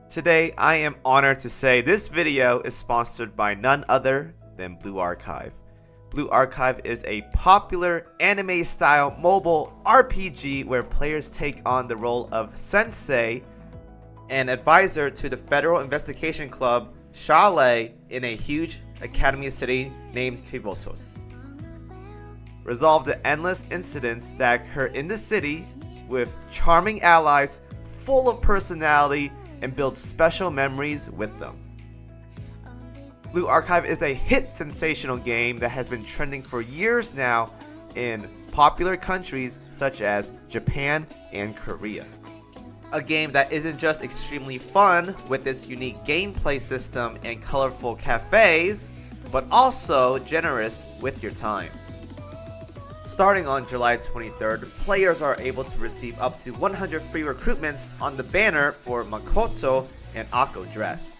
Today, I am honored to say this video is sponsored by none other than Blue Archive. Blue Archive is a popular anime-style mobile RPG where players take on the role of sensei and advisor to the Federal Investigation Club Chalet in a huge academy city named Kivotos. Resolve the endless incidents that occur in the city with charming allies full of personality and build special memories with them. Blue Archive is a hit sensational game that has been trending for years now in popular countries such as Japan and Korea. A game that isn't just extremely fun with its unique gameplay system and colorful cafes, but also generous with your time. Starting on July 23rd, players are able to receive up to 100 free recruitments on the banner for Makoto and Ako dress.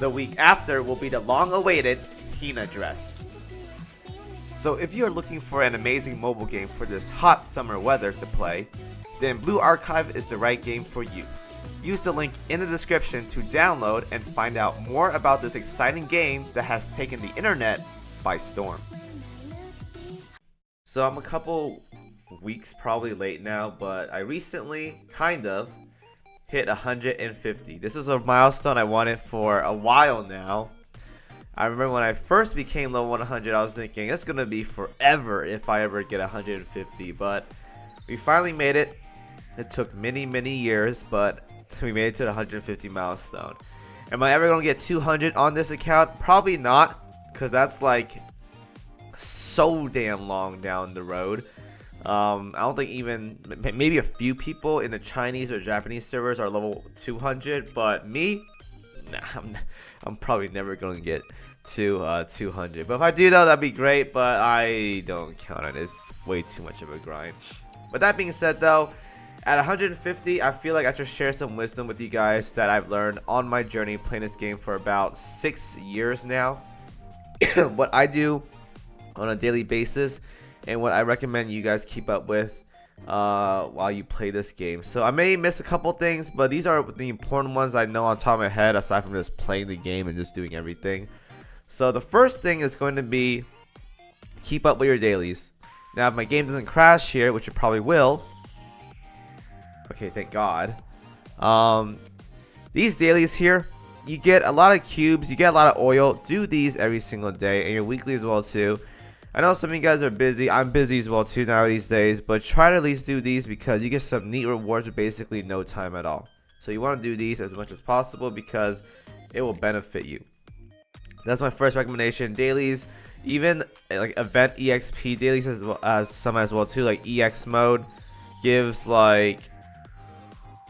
The week after will be the long-awaited Hina dress. So if you are looking for an amazing mobile game for this hot summer weather to play, then Blue Archive is the right game for you. Use the link in the description to download and find out more about this exciting game that has taken the internet by storm. So I'm a couple weeks probably late now, but I recently hit 150. This was a milestone I wanted for a while now. I remember when I first became level 100, I was thinking it's gonna be forever if I ever get 150, but we finally made it. It took many years, but we made it to the 150 milestone. Am I ever gonna get 200 on this account? Probably not, because that's like so damn long down the road. I don't think even maybe a few people in the Chinese or Japanese servers are level 200, but me, nah, I'm probably never gonna get to 200. But if I do though, that'd be great, but I don't count on it. It's way too much of a grind. But that being said though, at 150, I feel like I should share some wisdom with you guys that I've learned on my journey playing this game for about 6 years now. What I do on a daily basis and what I recommend you guys keep up with while you play this game. So I may miss a couple things, but these are the important ones I know on top of my head, aside from just playing the game and just doing everything. So the first thing is going to be keep up with your dailies. Now if my game doesn't crash here, which it probably will, okay, thank God, these dailies here, you get a lot of cubes, you get a lot of oil. Do these every single day, and your weekly as well too. I know some of you guys are busy. I'm busy as well too now these days, but try to at least do these because you get some neat rewards with basically no time at all. So you want to do these as much as possible because it will benefit you. That's my first recommendation. Dailies, even like event exp dailies as well as some as well too, like ex mode gives like,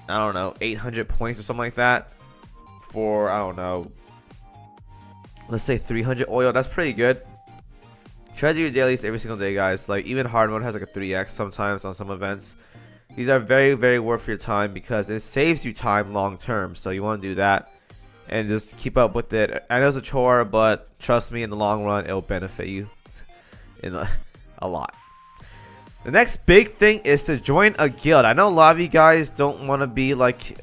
I don't know, 800 points or something like that for, I don't know, let's say 300 oil. That's pretty good. Try to do your dailies every single day, guys. Like even hard mode has like a 3x sometimes on some events. These are very worth your time because it saves you time long term. So you want to do that and just keep up with it. I know it's a chore, but trust me, in the long run, it'll benefit you in a lot. The next big thing is to join a guild. I know a lot of you guys don't want to be like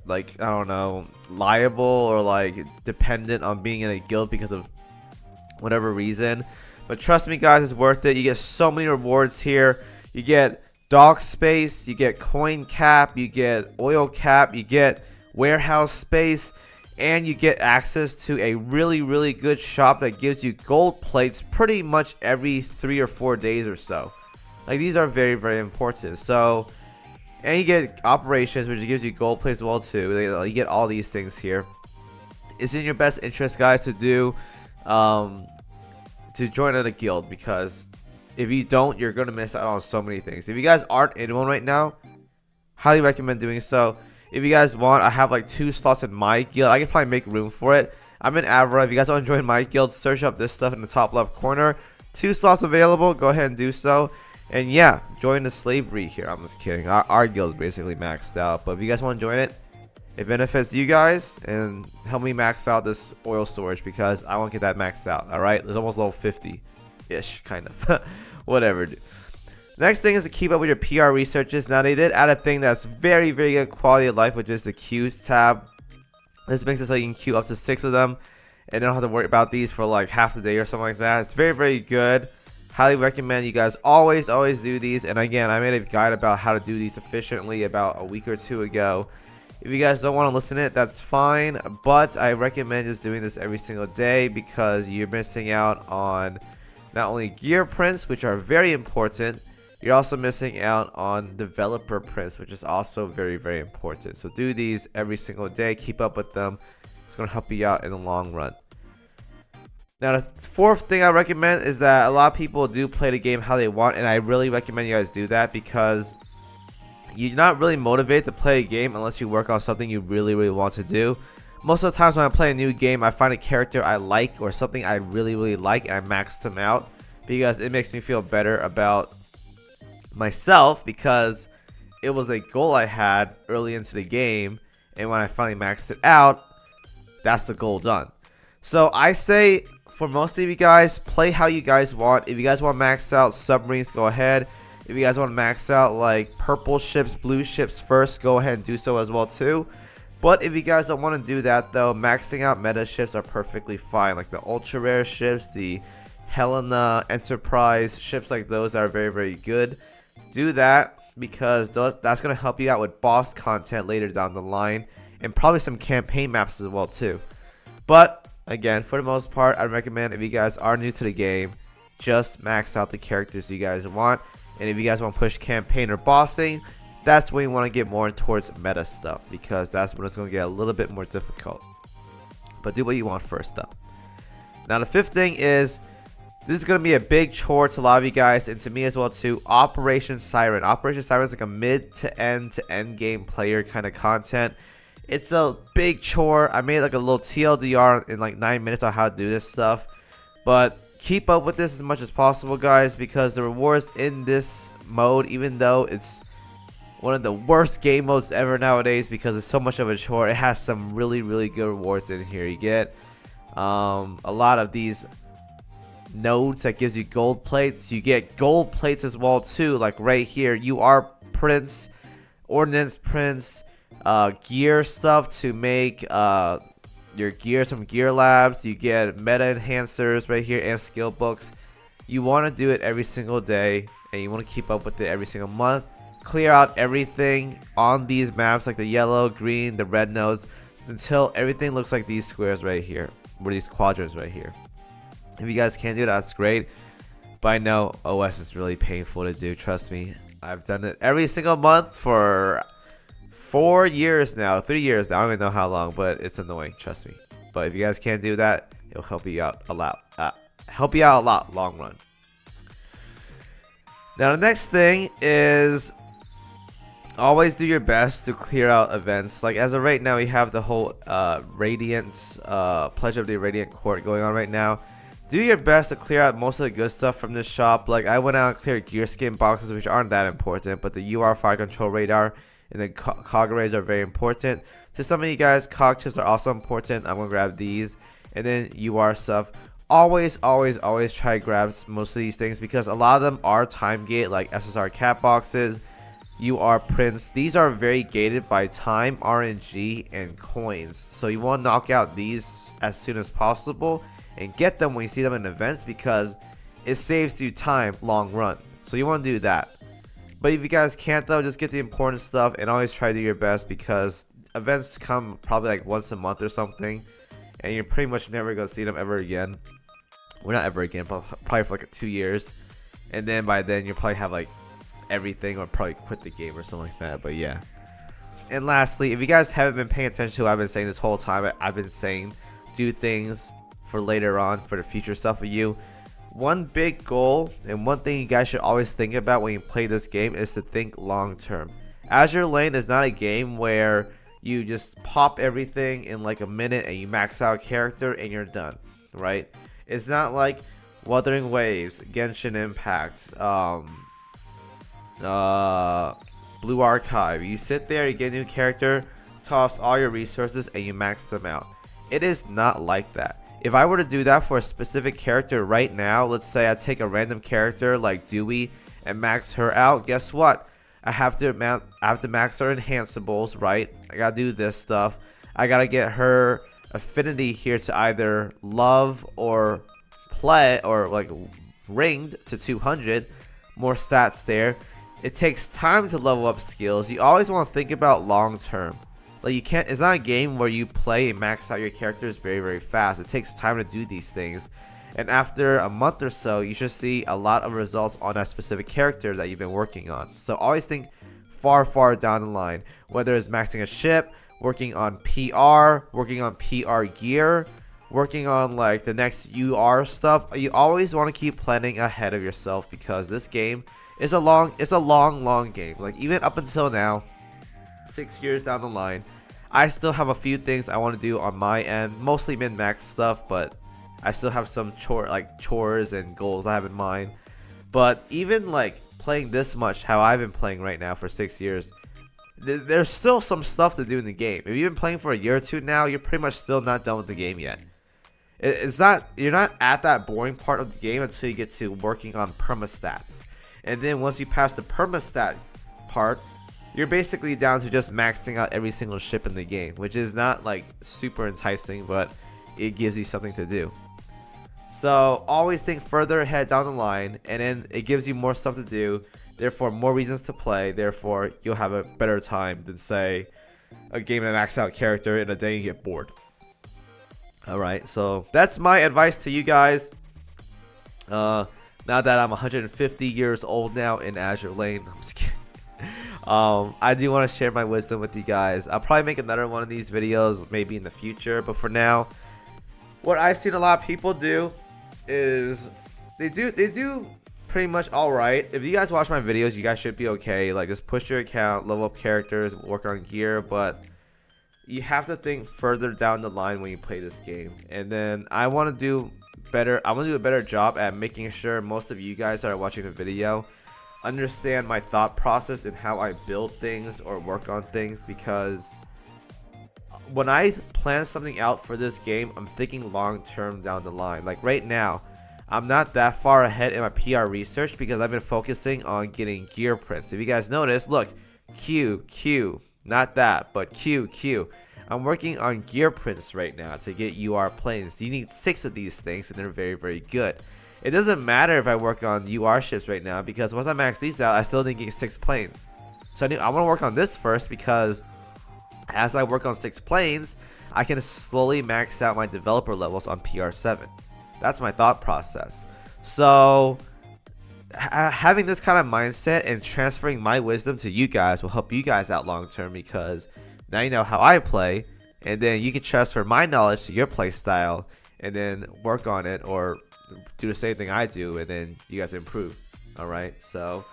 I don't know, liable or like dependent on being in a guild because of whatever reason. But trust me guys, it's worth it. You get so many rewards here. You get dock space, you get coin cap, you get oil cap, you get warehouse space, and you get access to a really good shop that gives you gold plates pretty much every 3 or 4 days or so. Like these are very important. So, and you get operations, which gives you gold plates as well too. You get all these things here. It's in your best interest, guys, to do to join a guild, because if you don't, you're gonna miss out on so many things. If you guys aren't in one right now, highly recommend doing so. If you guys want, I have like 2 slots in my guild. I can probably make room for it. I'm in Avra. If you guys want to join my guild, search up this stuff in the top left corner. 2 slots available. Go ahead and do so. And yeah, join the slavery here. I'm just kidding. Our guild is basically maxed out. But if you guys want to join it, it benefits you guys and help me max out this oil storage because I won't get that maxed out. Alright, there's almost level 50-ish, kind of. Whatever, dude. Next thing is to keep up with your PR researches. Now they did add a thing that's very good quality of life, which is the queues tab. This makes it so you can queue up to 6 of them and don't have to worry about these for like half the day or something like that. It's very, very good. Highly recommend you guys always do these. And again, I made a guide about how to do these efficiently about a week or two ago. If you guys don't want to listen to it, that's fine, but I recommend just doing this every single day because you're missing out on not only gear prints, which are very important, you're also missing out on developer prints, which is also very, very important. So do these every single day, keep up with them. It's going to help you out in the long run. Now, the fourth thing I recommend is that a lot of people do play the game how they want, and I really recommend you guys do that because you're not really motivated to play a game unless you work on something you really, really want to do. Most of the times when I play a new game, I find a character I like or something I really, really like, and I max them out because it makes me feel better about myself because it was a goal I had early into the game, and when I finally maxed it out, that's the goal done. So I say for most of you guys, play how you guys want. If you guys want to max out submarines, go ahead. If you guys want to max out like purple ships, blue ships first, go ahead and do so as well too. But if you guys don't want to do that though, maxing out meta ships are perfectly fine. Like the ultra rare ships, the Helena, Enterprise, ships like those are very, very good. Do that because that's going to help you out with boss content later down the line. And probably some campaign maps as well too. But again, for the most part, I recommend if you guys are new to the game, just max out the characters you guys want. And if you guys want to push campaign or bossing, that's when you want to get more towards meta stuff because that's when it's going to get a little bit more difficult. But do what you want first though. Now the fifth thing is, this is going to be a big chore to a lot of you guys and to me as well too, Operation Siren. Operation Siren is like a mid to end game player kind of content. It's a big chore. I made like a little TLDR in like 9 minutes on how to do this stuff. But keep up with this as much as possible, guys, because the rewards in this mode, even though it's one of the worst game modes ever nowadays because it's so much of a chore, it has some really, really good rewards in here. You get a lot of these nodes that gives you gold plates. You get gold plates as well too, like right here. You are prints, ordnance prints, gear stuff to make your gears from gear labs. You get meta enhancers right here and skill books. You want to do it every single day and you want to keep up with it every single month. Clear out everything on these maps like the yellow, green, the red nodes until everything looks like these squares right here, or these quadrants right here. If you guys can't do that, that's great. But I know OS is really painful to do, trust me. I've done it every single month for 4 years now, 3 years now. I don't even know how long, but it's annoying, trust me. But if you guys can't do that, it'll help you out a lot. Long run. Now the next thing is always do your best to clear out events. Like as of right now, we have the whole Radiant Pleasure of the Radiant Court going on right now. Do your best to clear out most of the good stuff from this shop. Like I went out and cleared gear skin boxes, which aren't that important, but the UR fire control radar and the cog arrays are very important. To some of you guys, cog chips are also important. I'm gonna grab these, and then UR stuff. Always try to grab most of these things because a lot of them are time gate, like SSR cat boxes, UR prints. These are very gated by time, RNG, and coins. So you want to knock out these as soon as possible and get them when you see them in events because it saves you time long run. So you want to do that. But if you guys can't though, just get the important stuff and always try to do your best because events come probably like once a month or something and you're pretty much never going to see them ever again. Well, not ever again, but probably for like 2 years. And then by then you'll probably have like everything or probably quit the game or something like that. But yeah. And lastly, if you guys haven't been paying attention to what I've been saying this whole time, I've been saying do things for later on, for the future stuff for you. One big goal and one thing you guys should always think about when you play this game is to think long term. Azur Lane is not a game where you just pop everything in like a minute and you max out a character and you're done, right? It's not like Wuthering Waves, Genshin Impact, Blue Archive. You sit there, you get a new character, toss all your resources, and you max them out. It is not like that. If I were to do that for a specific character right now, let's say I take a random character like Dewey and max her out, guess what? I have to max her enhanceables, right? I gotta do this stuff. I gotta get her affinity here to either love or play or like ringed to 200. More stats there. It takes time to level up skills. You always want to think about long term. Like, you can't, it's not a game where you play and max out your characters very fast. It takes time to do these things. And after a month or so, you should see a lot of results on that specific character that you've been working on. So always think far down the line, whether it's maxing a ship, working on PR, working on PR gear, working on like the next UR stuff. You always want to keep planning ahead of yourself, because this game is a long game. Like, even up until now, 6 years down the line, I still have a few things I want to do on my end, mostly min-max stuff, but I still have some chores and goals I have in mind. But even like playing this much, how I've been playing right now for 6 years, there's still some stuff to do in the game. If you've been playing for a year or two now, you're pretty much still not done with the game yet. You're not at that boring part of the game until you get to working on permastats. And then once you pass the permastat part, you're basically down to just maxing out every single ship in the game, which is not like super enticing, but it gives you something to do. So always think further ahead down the line, and then it gives you more stuff to do, therefore more reasons to play, therefore you'll have a better time than, say, a game of max out character in a day and you get bored. Alright, so that's my advice to you guys. Now that I'm 150 years old now in Azure Lane, I'm just kidding. I do want to share my wisdom with you guys. I'll probably make another one of these videos maybe in the future, but for now, what I've seen a lot of people do is they do pretty much alright. If you guys watch my videos, you guys should be okay. Like, just push your account, level up characters, work on gear, but you have to think further down the line when you play this game. And then I want to do better. I want to do a better job at making sure most of you guys that are watching the video understand my thought process and how I build things or work on things, because when I plan something out for this game, I'm thinking long term down the line. Like right now, I'm not that far ahead in my PR research because I've been focusing on getting gear prints. If you guys notice, look, Q, not that, but Q. I'm working on gear prints right now to get UR planes. You need 6 of these things, and they're very good. It doesn't matter if I work on UR ships right now, because once I max these out, I still didn't get 6 planes. So I want to work on this first, because as I work on 6 planes, I can slowly max out my developer levels on PR7. That's my thought process. So having this kind of mindset and transferring my wisdom to you guys will help you guys out long term, because now you know how I play, and then you can transfer my knowledge to your play style and then work on it, or do the same thing I do, and then you guys improve. Alright, so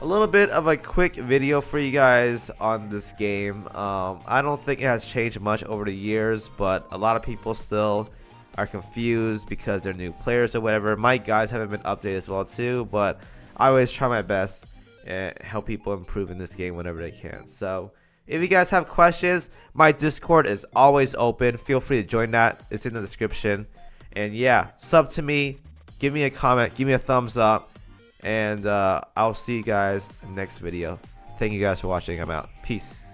a little bit of a quick video for you guys on this game. I don't think it has changed much over the years, but a lot of people still are confused because they're new players or whatever. My guides haven't been updated as well too, but I always try my best and help people improve in this game whenever they can. So if you guys have questions, my Discord is always open. Feel free to join that. It's in the description. And yeah, sub to me, give me a comment, give me a thumbs up, and I'll see you guys in the next video. Thank you guys for watching. I'm out. Peace.